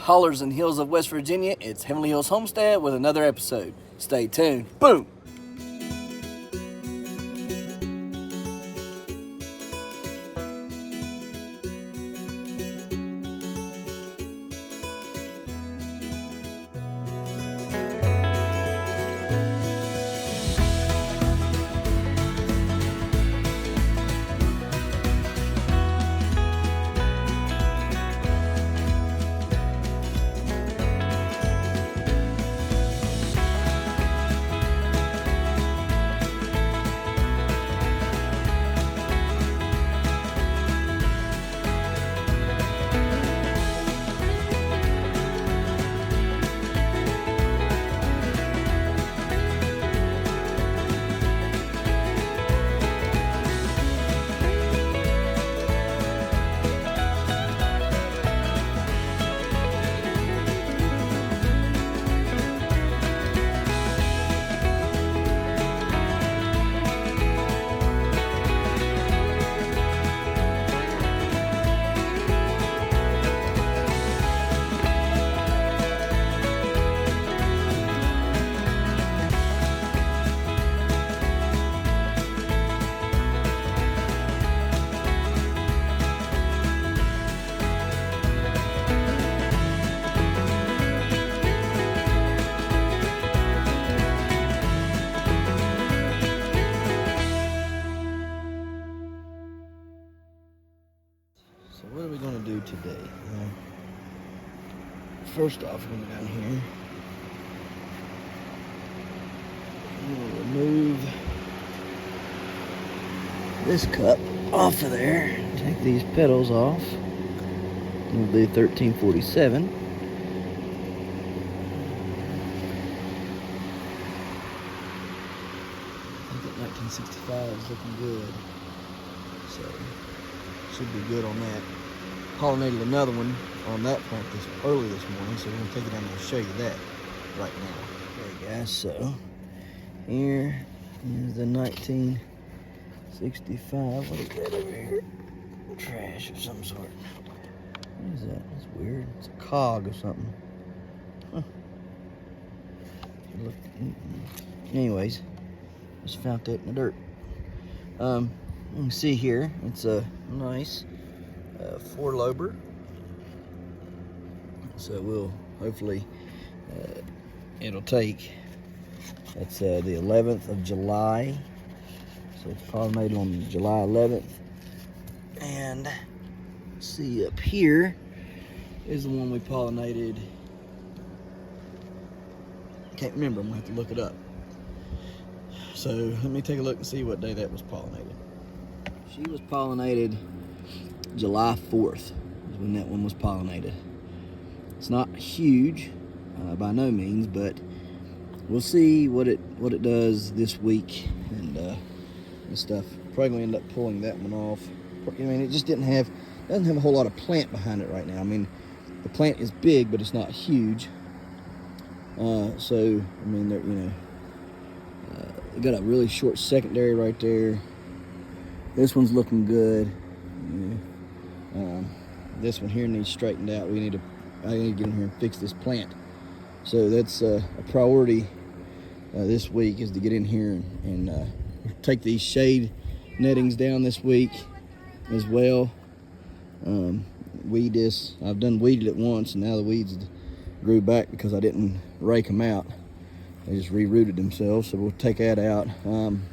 hollers and hills of West Virginia, it's Heavenly Hills Homestead with another episode. Stay tuned. Boom! So what are we going to do today? First off, we're going to go down here. We'll remove this cup off of there. Take these petals off. We'll do 1347. I think 1965 is looking good. So should be good on that. Pollinated another one on that plant early this morning, so we're going to take it down there and show you that right now. Okay guys, so here is the 1965. What is that over here? Trash of some sort. What is that? That's weird. It's a cog or something. Huh. Look. Anyways, just found that in the dirt. You can see here, it's a nice 4-lober. So we'll hopefully, it'll take, that's the 11th of July. So it's pollinated on July 11th. And see up here is the one we pollinated. Can't remember, I'm gonna have to look it up. So let me take a look and see what day that was pollinated. She was pollinated July 4th is when that one was pollinated. It's not huge by no means, but we'll see what it does this week and stuff. Probably gonna end up pulling that one off. I mean, it just doesn't have a whole lot of plant behind it right now. I mean, the plant is big, but it's not huge. So I mean, they're, it got a really short secondary right there. This one's looking good. This one here needs straightened out. I need to get in here and fix this plant. So that's a priority this week, is to get in here and take these shade nettings down this week as well. Weed this. I've done weeded it once, and now the weeds grew back because I didn't rake them out. They just re-rooted themselves, so we'll take that out. I'm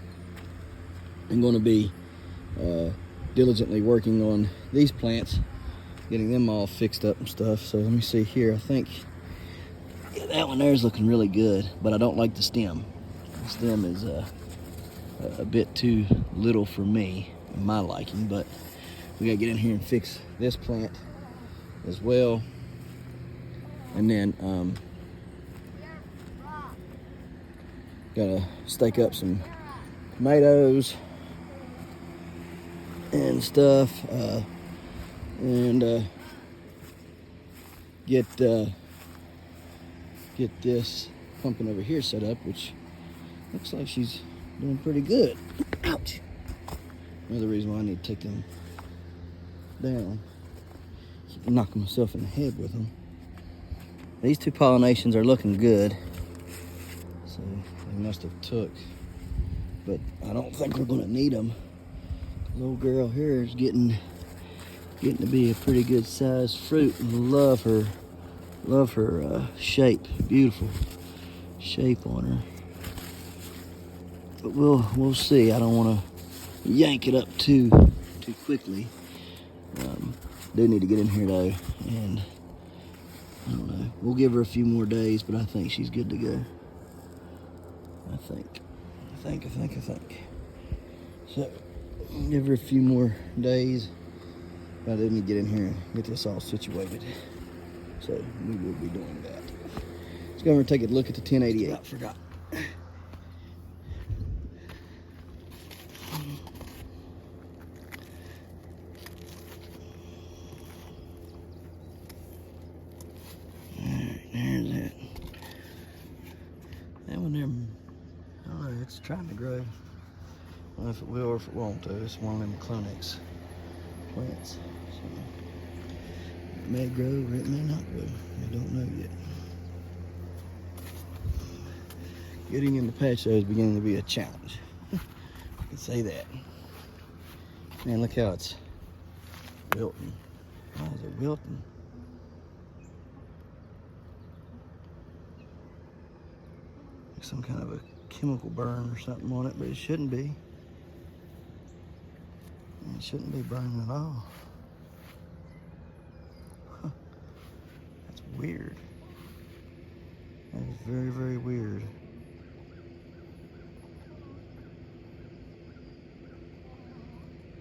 going to be diligently working on these plants, getting them all fixed up and stuff. So let me see here. I think that one there is looking really good, but I don't like the stem. The stem is a bit too little for me, in my liking, but we gotta get in here and fix this plant as well. And then gotta stake up some tomatoes and stuff, and get this pumpkin over here set up, which looks like she's doing pretty good. Ouch! Another reason why I need to take them down. Keep knocking myself in the head with them. These two pollinations are looking good. So they must have took, but I don't think we're gonna need them. Little girl here is getting to be a pretty good sized fruit, and love her shape. Beautiful shape on her. But we'll see. I don't want to yank it up too quickly. Do need to get in here though, and I don't know. We'll give her a few more days, but I think she's good to go. I think. So, give her a few more days. But I do need to get in here and get this all situated. So, we will be doing that. Let's go over and take a look at the 1088. I forgot. Alright, there's it. That one there, I don't know, it's trying to grow. I don't know if it will or if it won't though. It's one of them Clonex plants. So it may grow or it may not grow. I don't know yet. Getting in the patch though is beginning to be a challenge. I can say that. Man, look how it's wilting. Why is it wilting? Like some kind of a chemical burn or something on it, but it shouldn't be. It shouldn't be burning at all. Huh. That's weird. That is very, very weird.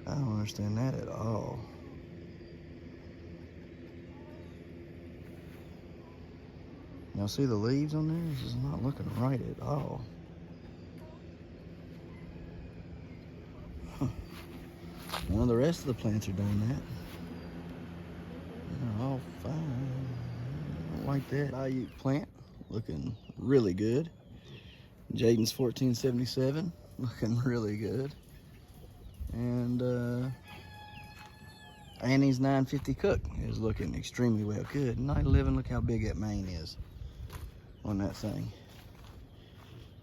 I don't understand that at all. Now see the leaves on there? This is not looking right at all. Huh. None of the rest of the plants are doing that. They're all fine. I don't like that. Ayuk plant looking really good. Jaden's 1477 looking really good. And Annie's 950 Cook is looking extremely well. Good night, living. Look how big that mane is on that thing.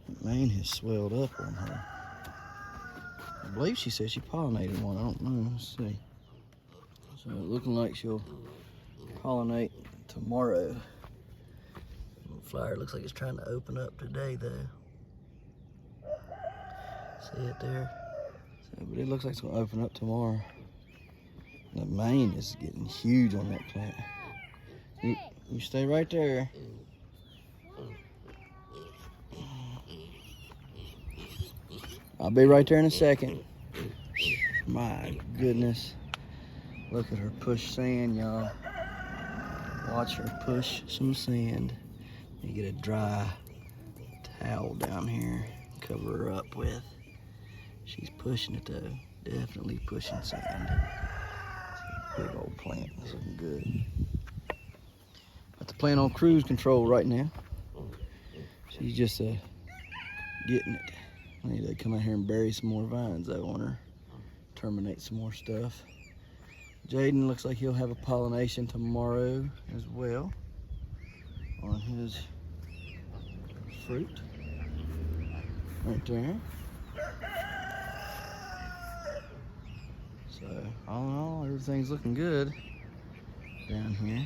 That mane has swelled up on her. I believe she said she pollinated one. I don't know. Let's see. So looking like she'll pollinate tomorrow. The flower looks like it's trying to open up today though. See it there? So, but it looks like it's gonna open up tomorrow. The mane is getting huge on that plant. You stay right there. I'll be right there in a second. My goodness. Look at her push sand, y'all. Watch her push some sand. You get a dry towel down here, cover her up with. She's pushing it though. Definitely pushing sand. Big old plant. It's looking good. Got the plant on cruise control right now. She's just getting it. I need to come out here and bury some more vines though on her. Terminate some more stuff. Jaden looks like he'll have a pollination tomorrow as well on his fruit. Right there. So all in all, everything's looking good down here.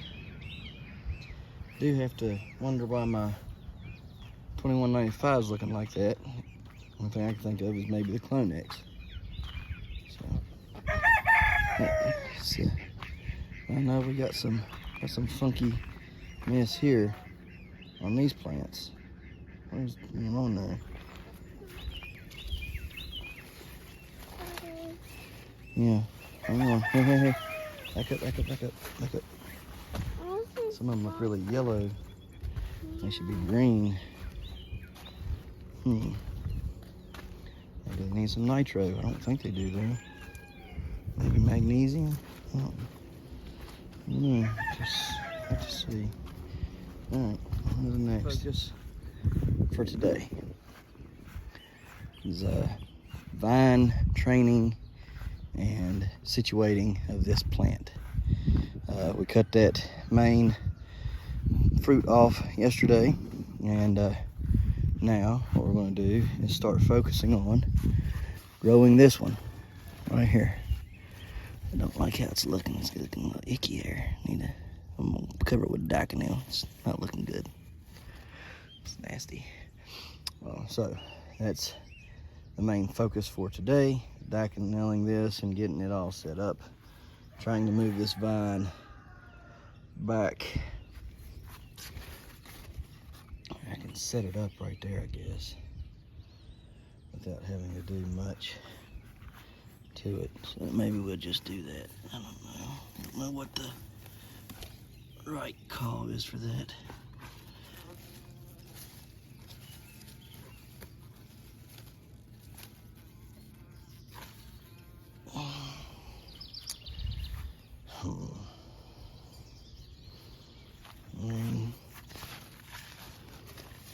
Do have to wonder why my 2195 is looking like that. One thing I can think of is maybe the Clonex. So I know we got some funky mess here on these plants. What's going on there? Yeah, hang on. Hey. Back up. Some of them look really yellow. They should be green. Maybe they need some nitro. I don't think they do though. Maybe magnesium? I don't know. Just have to see. Alright, on to the next. Focus for today is vine training and situating of this plant. We cut that main fruit off yesterday, and now what we're going to do is start focusing on growing this one right here. I don't like how it's looking. It's looking a little icky there. I'm going to cover it with Daconil. It's not looking good. It's nasty. So that's the main focus for today. Daconiling this and getting it all set up. Trying to move this vine back. I can set it up right there, I guess, without having to do much to it. So maybe we'll just do that. I don't know. I don't know what the right call is for that.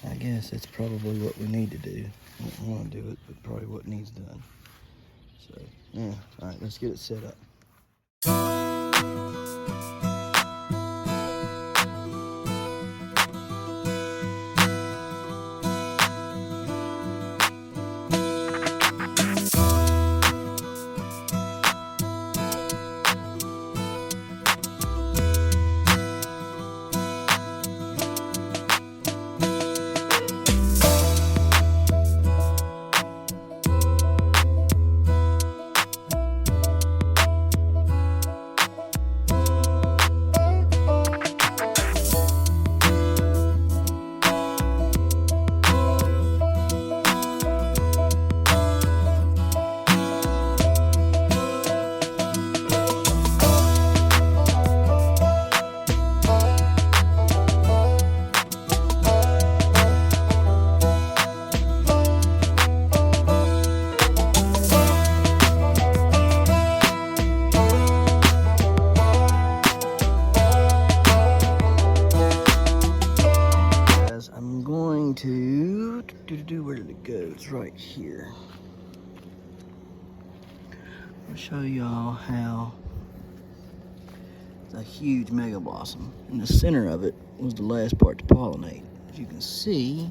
I guess that's probably what we need to do. I don't want to do it, but probably what needs done. So, yeah. All right, let's get it set up. Where did it go? It's right here. I'll show y'all how it's a huge mega blossom. In the center of it was the last part to pollinate. As you can see,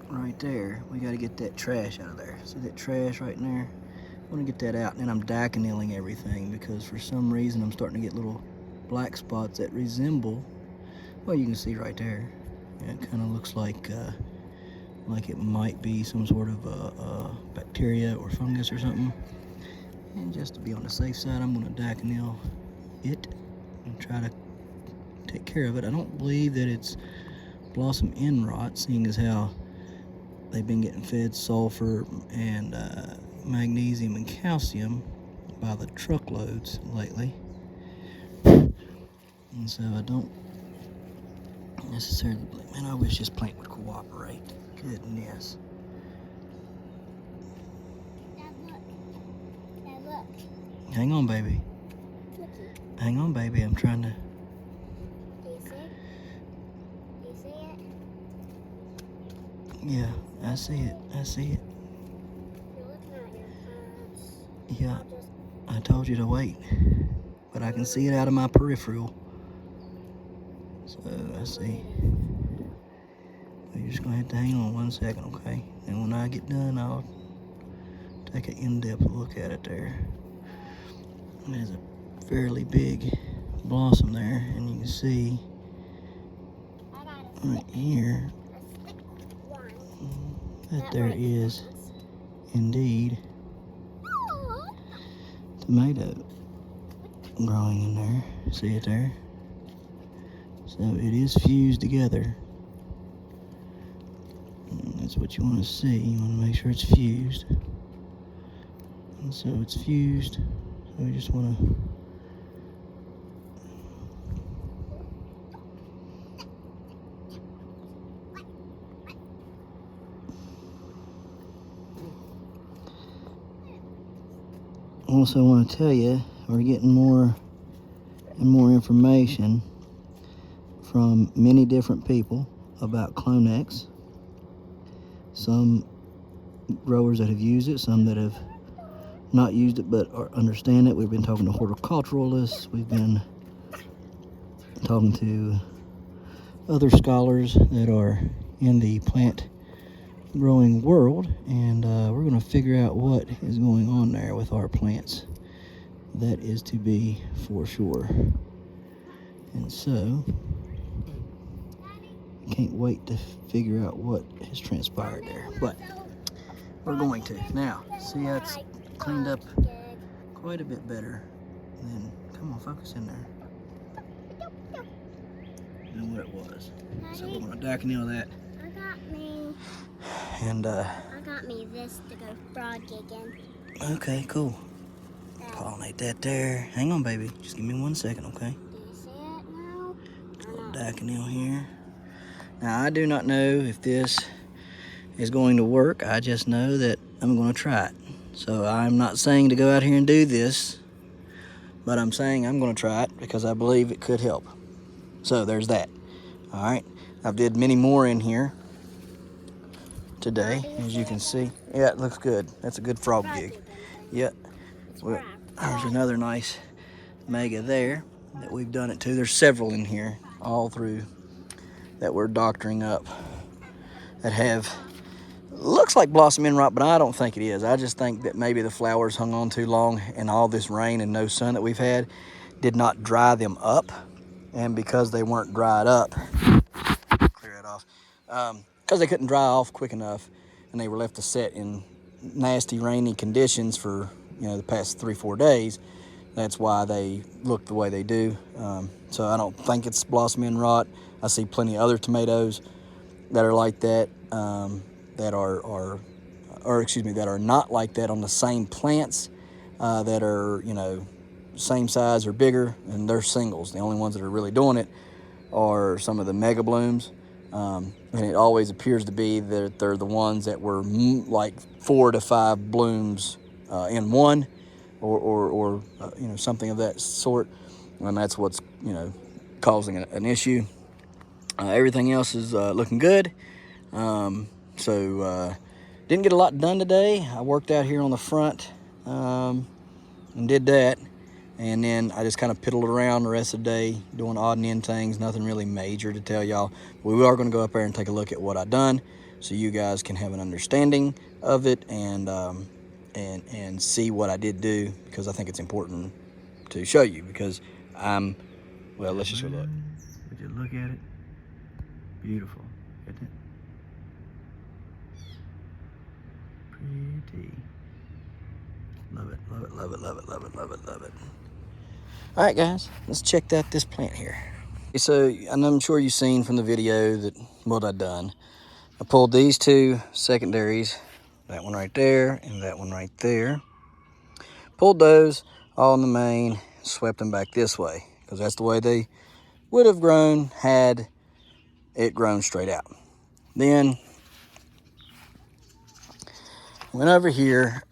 right there, we got to get that trash out of there. See that trash right in there? I want to get that out, and then I'm Daconiling everything because for some reason I'm starting to get little black spots that resemble, well, you can see right there. Yeah, it kind of looks like it might be some sort of bacteria or fungus or something. And just to be on the safe side, I'm going to Daconil it and try to take care of it. I don't believe that it's blossom end rot, seeing as how they've been getting fed sulfur and magnesium and calcium by the truckloads lately. And so I don't necessarily believe, man, I wish this plant would cooperate. Goodness. Dad, look. Dad, look. Hang on, baby. Looky. Hang on, baby. I'm trying to. Do you see it? Do you see it? Yeah, I see it. I see it. You're looking at your birds. Yeah, I told you to wait. But I can see it out of my peripheral. So I see. You're just gonna have to hang on 1 second, okay? And when I get done, I'll take an in-depth look at it there. There's a fairly big blossom there, and you can see right here that there is indeed tomato growing in there. See it there? So it is fused together. And that's what you want to see. You want to make sure it's fused. And so it's fused. So we just want to also want to tell you we're getting more and more information from many different people about Clonex. Some growers that have used it, some that have not used it but understand it. We've been talking to horticulturalists. We've been talking to other scholars that are in the plant growing world, and we're going to figure out what is going on there with our plants. That is to be for sure. And so, can't wait to figure out what has transpired there. But we're going to. Now, see how it's cleaned up quite a bit better than, come on, focus in there, than what it was. So we're going to Daconil that. I got me. And, I got me this to go frog again. okay, cool. Pollinate that there. Hang on, baby. Just give me 1 second, okay? Do you see it now? Little Daconil here. Now, I do not know if this is going to work. I just know that I'm going to try it. So I'm not saying to go out here and do this, but I'm saying I'm going to try it because I believe it could help. So there's that. All right. I've did many more in here today, as you can see. Yeah, it looks good. That's a good frog gig. Yeah. Well, there's another nice mega there that we've done it to. There's several in here, all through, that we're doctoring up, that have, looks like blossom end rot, but I don't think it is. I just think that maybe the flowers hung on too long, and all this rain and no sun that we've had did not dry them up. And because they weren't dried up, clear it off, because they couldn't dry off quick enough, and they were left to set in nasty rainy conditions for, you know, the past 3-4 days. That's why they look the way they do. So I don't think it's blossom end rot. I see plenty of other tomatoes that are like that, that are not like that on the same plants, that are, you know, same size or bigger, and they're singles. The only ones that are really doing it are some of the mega blooms, and it always appears to be that they're the ones that were like 4 to 5 blooms in one, or you know, something of that sort, and that's what's, you know, causing an issue. Everything else is looking good. So didn't get a lot done today. I worked out here on the front and did that, and then I just kind of piddled around the rest of the day doing odd and end things. Nothing really major to tell y'all. We are going to go up there and take a look at what I've done, so you guys can have an understanding of it, and see what I did do, because I think it's important to show you, because well, let's just go look. Would you look at it? Beautiful, isn't it? Pretty. Love it, love it, love it, love it, love it, love it, love it. All right, guys, let's check out this plant here. So, and I'm sure you've seen from the video that what I've done. I pulled these 2 secondaries, that one right there and that one right there. Pulled those all in the main, swept them back this way, because that's the way they would have grown had it grown straight out. Then went over here.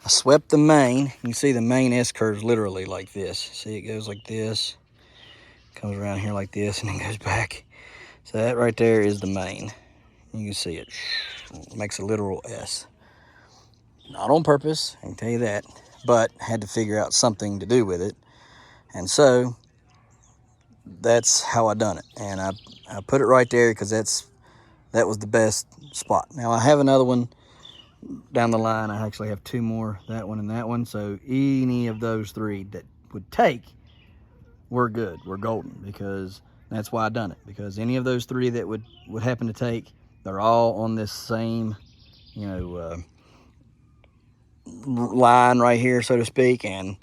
I swept the main. You can see the main S curves literally like this. See, it goes like this, comes around here like this, and then goes back. So that right there is the main. You can see it. It makes a literal S. Not on purpose, I can tell you that, but had to figure out something to do with it. And so that's how I done it. And I put it right there because that was the best spot. Now I have another one down the line. I actually have 2 more, that one and that one. So any of those 3 that would take, we're good, we're golden, because that's why I done it. Because any of those 3 that would happen to take, they're all on this same, you know, line right here, so to speak, and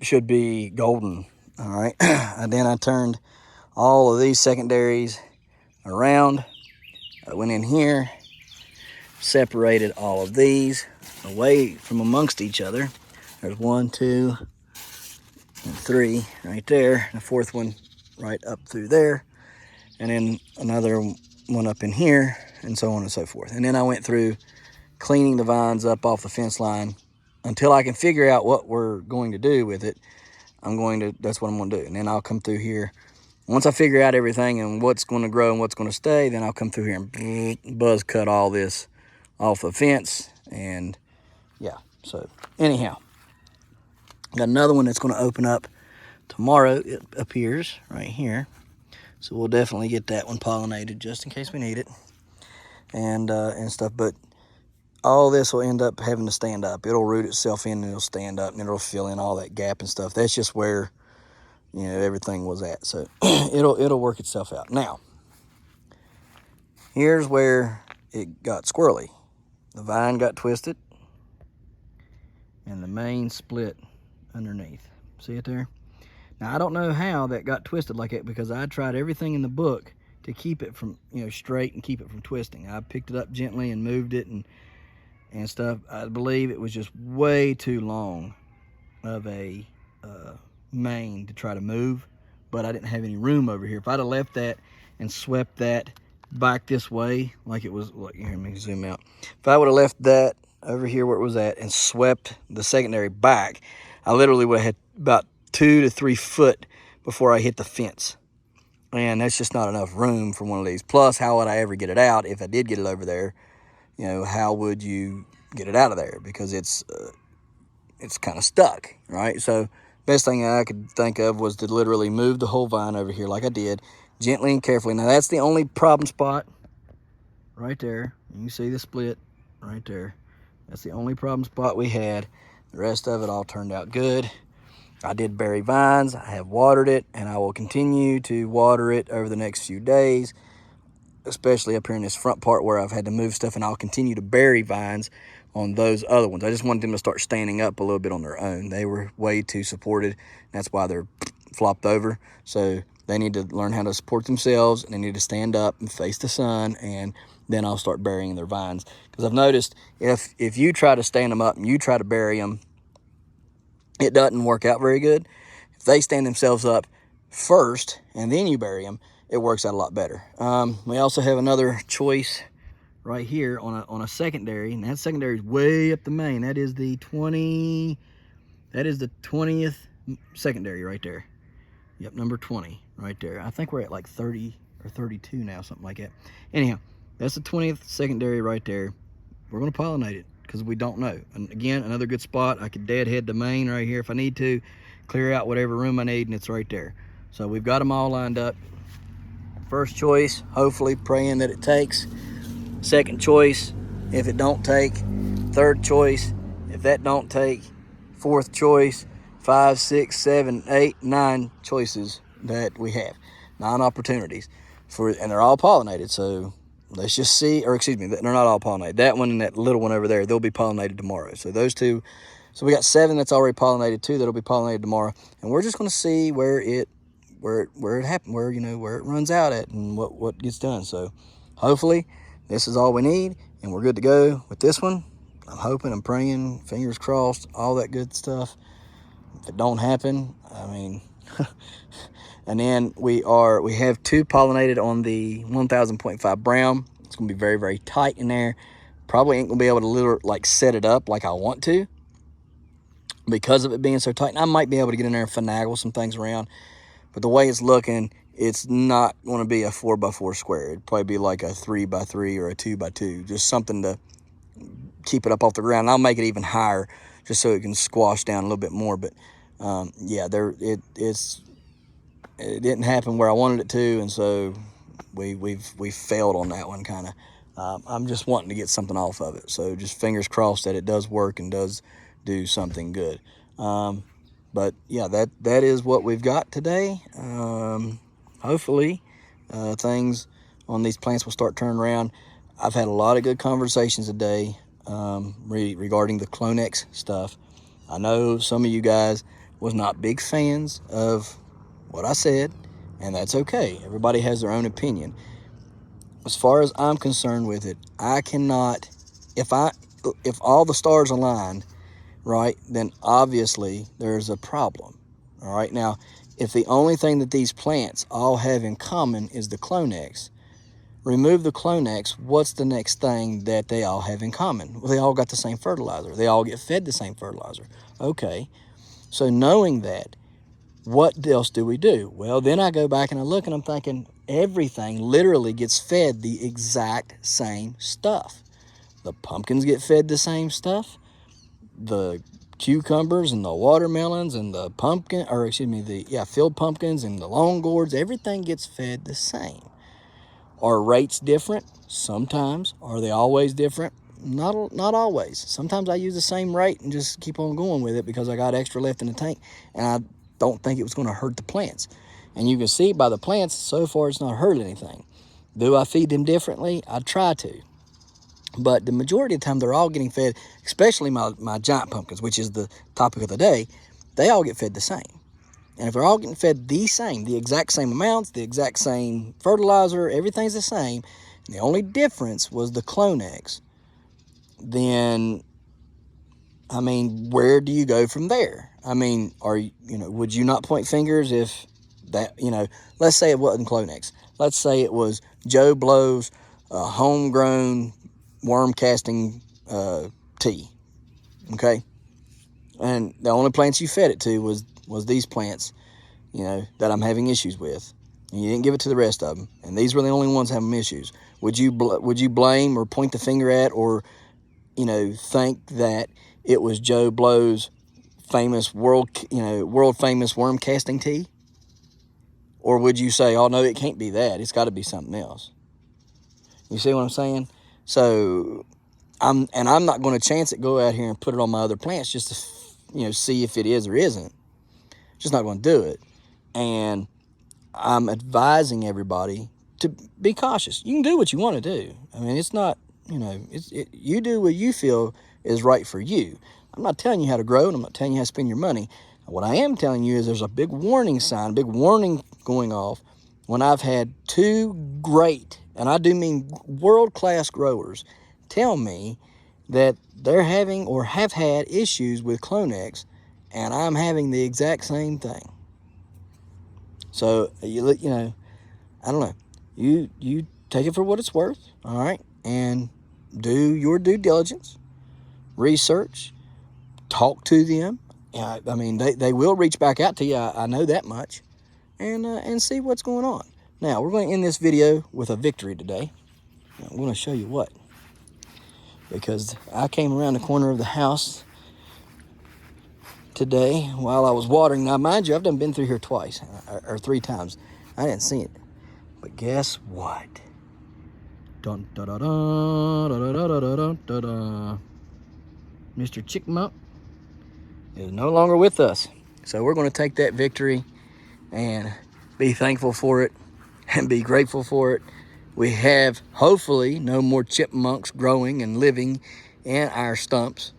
should be golden. All right. And then I turned all of these secondaries around. I went in here, separated all of these away from amongst each other. There's 1, 2, and 3 right there, and a 4th one right up through there, and then another one up in here, and so on and so forth. And then I went through cleaning the vines up off the fence line until I can figure out what we're going to do with it. That's what I'm going to do. And then I'll come through here. Once I figure out everything and what's going to grow and what's going to stay, then I'll come through here and buzz cut all this off the fence. And yeah, so anyhow, got another one that's going to open up tomorrow. It appears right here. So we'll definitely get that one pollinated just in case we need it and stuff. But all this will end up having to stand up. It'll root itself in and it'll stand up and it'll fill in all that gap and stuff. That's just where, you know, everything was at. So it'll work itself out. Now, here's where it got squirrely. The vine got twisted and the main split underneath. See it there? Now, I don't know how that got twisted like that because I tried everything in the book to keep it from, you know, straight and keep it from twisting. I picked it up gently and moved it and stuff. I believe it was just way too long of a mane to try to move, but I didn't have any room over here. If I'd have left that and swept that back this way, like it was, look, here, let me zoom out. If I would have left that over here where it was at and swept the secondary back, I literally would have had about 2 to 3 foot before I hit the fence. And that's just not enough room for one of these. Plus, how would I ever get it out if I did get it over there? You know, how would you get it out of there? Because it's kind of stuck, right? So best thing I could think of was to literally move the whole vine over here like I did, gently and carefully. Now, that's the only problem spot right there. You can see the split right there. That's the only problem spot we had. The rest of it all turned out good. I did bury vines. I have watered it, and I will continue to water it over the next few days, especially up here in this front part where I've had to move stuff, and I'll continue to bury vines on those other ones. I just wanted them to start standing up a little bit on their own. They were way too supported. That's why they're flopped over. So they need to learn how to support themselves, and they need to stand up and face the sun, and then I'll start burying their vines. Because I've noticed if you try to stand them up and you try to bury them, it doesn't work out very good. If they stand themselves up first and then you bury them, it works out a lot better. We also have another choice right here on a secondary, and that secondary is way up the main. That is the 20th secondary right there. Yep, number 20 right there. I think we're at like 30 or 32 now, something like that. Anyhow, that's the 20th secondary right there. We're going to pollinate it because we don't know. And again, another good spot. I could deadhead the main right here if I need to, clear out whatever room I need, and it's right there. So we've got them all lined up. First choice, hopefully praying that it takes. Second choice, if it don't take. Third choice, if that don't take. Fourth choice. 5, 6, 7, 8, 9 choices that we have. 9 opportunities and they're all pollinated. So let's just see, or excuse me, they're not all pollinated. That one and that little one over there, they'll be pollinated tomorrow. So those 2, so we got 7 that's already pollinated, 2 that'll be pollinated tomorrow, and we're just going to see where it happens, where it runs out at, and what gets done. So hopefully this is all we need, and we're good to go with this one. I'm hoping, I'm praying, fingers crossed, all that good stuff. If it don't happen, I mean, and then we have 2 pollinated on the 1000.5 brown. It's gonna be very, very tight in there. Probably ain't gonna be able to like set it up like I want to because of it being so tight. And I might be able to get in there and finagle some things around, but the way it's looking, it's not gonna be a 4x4 square. It'd probably be like a 3x3 or a 2x2, just something to keep it up off the ground. And I'll make it even higher just so it can squash down a little bit more. But yeah, it didn't happen where I wanted it to, and so we failed on that one kind of. I'm just wanting to get something off of it, so just fingers crossed that it does work and does do something good. But yeah, that is what we've got today. Hopefully things on these plants will start turning around. I've had a lot of good conversations today regarding the Clonex stuff. I know some of you guys was not big fans of what I said, and that's okay. Everybody has their own opinion. As far as I'm concerned with it, I cannot, if all the stars aligned, right, then obviously there's a problem. All right, now, if the only thing that these plants all have in common is the Clonex, remove the Clonex, what's the next thing that they all have in common? Well, they all got the same fertilizer. They all get fed the same fertilizer. Okay, so knowing that, what else do we do? Well, then I go back and I look and I'm thinking everything literally gets fed the exact same stuff. The pumpkins get fed the same stuff. The cucumbers and the watermelons and the pumpkin, or excuse me, field pumpkins and the long gourds, everything gets fed the same. Are rates different? Sometimes. Are they always different? Not always. Sometimes I use the same rate and just keep on going with it because I got extra left in the tank and I don't think it was going to hurt the plants. And you can see by the plants, so far it's not hurt anything. Do I feed them differently? I try to. But the majority of the time, they're all getting fed, especially my giant pumpkins, which is the topic of the day. They all get fed the same. And if they're all getting fed the same, the exact same amounts, the exact same fertilizer, everything's the same, and the only difference was the clone eggs, then, I mean, where do you go from there? I mean, would you not point fingers if that, let's say it wasn't clone eggs. Let's say it was Joe Blow's homegrown worm casting tea, okay? And the only plants you fed it to was these plants, that I'm having issues with. And you didn't give it to the rest of them. And these were the only ones having issues. Would you blame or point the finger at or, think that it was Joe Blow's famous world famous worm casting tea? Or would you say, oh no, it can't be that. It's got to be something else. You see what I'm saying? So I'm not going to chance it, go out here and put it on my other plants just to, see if it is or isn't. Just not going to do it. And I'm advising everybody to be cautious. You can do what you want to do. I mean, it's not, you do what you feel is right for you. I'm not telling you how to grow, and I'm not telling you how to spend your money. What I am telling you is there's a big warning sign, a big warning going off when I've had two great, and I do mean world-class growers, tell me that they're having or have had issues with clone eggs, and I'm having the exact same thing. So, I don't know. You take it for what it's worth, all right? And do your due diligence, research, talk to them. I mean, they will reach back out to you. I know that much. And see what's going on. Now, we're going to end this video with a victory today. I'm going to show you what. Because I came around the corner of the house today while I was watering. Now, mind you, I've done been through here twice or 3 times. I didn't see it. But guess what? Dun, da, da, da, da, da, da, da, da, da. Mr. Chickmunk is no longer with us. So we're going to take that victory and be thankful for it and be grateful for it. We have, hopefully, no more chipmunks growing and living in our stumps.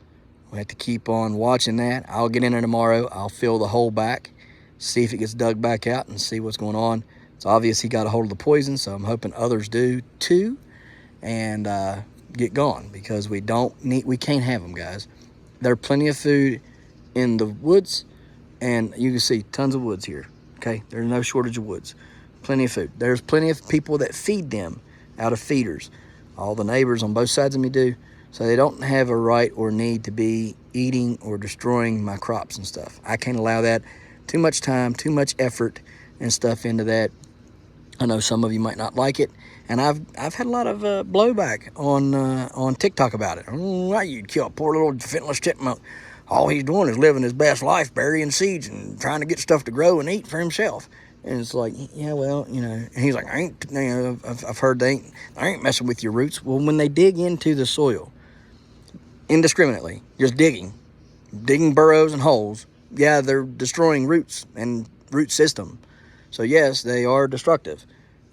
We have to keep on watching that. I'll get in there tomorrow. I'll fill the hole back, see if it gets dug back out and see what's going on. It's obvious he got a hold of the poison, so I'm hoping others do too, and get gone, because we can't have them, guys. There are plenty of food in the woods, and you can see tons of woods here, okay? There's no shortage of woods. Plenty of food. There's plenty of people that feed them out of feeders. All the neighbors on both sides of me do, so they don't have a right or need to be eating or destroying my crops and stuff. I can't allow that. Too much time, too much effort and stuff into that. I know some of you might not like it, and I've had a lot of blowback on TikTok about it. Oh, why you'd kill a poor little defenseless chipmunk? All he's doing is living his best life, burying seeds and trying to get stuff to grow and eat for himself. And it's like, yeah, well, and he's like, I've heard they ain't messing with your roots. Well, when they dig into the soil indiscriminately, just digging burrows and holes, yeah, they're destroying roots and root system. So yes, they are destructive.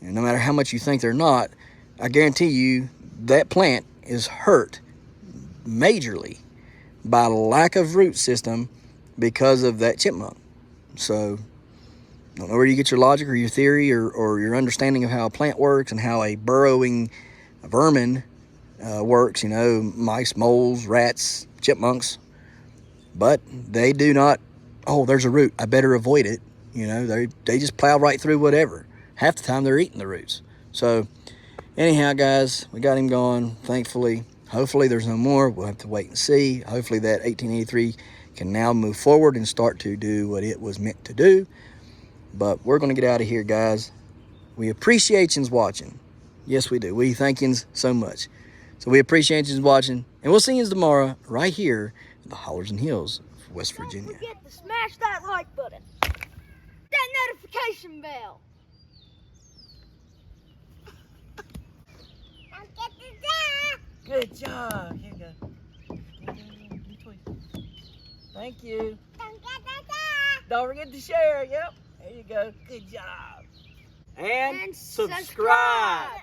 And no matter how much you think they're not, I guarantee you that plant is hurt majorly by lack of root system because of that chipmunk. So I don't know where you get your logic or your theory or your understanding of how a plant works and how a burrowing vermin works, mice, moles, rats, chipmunks. But they do not, oh, there's a root, I better avoid it. They just plow right through whatever. Half the time they're eating the roots. So anyhow, guys, we got him gone, thankfully. Hopefully there's no more. We'll have to wait and see. Hopefully that 1883 can now move forward and start to do what it was meant to do. But we're going to get out of here, guys. We appreciate you watching. Yes, we do. We thank you so much. So we appreciate you watching. And we'll see you tomorrow right here at the Hollers and Hills West Virginia. Don't forget to smash that like button. That notification bell. Don't get the dog. Good job. Here you go. Give toys. Thank you. Don't get the dog. Don't forget to share. Yep. There you go. Good job. And And subscribe.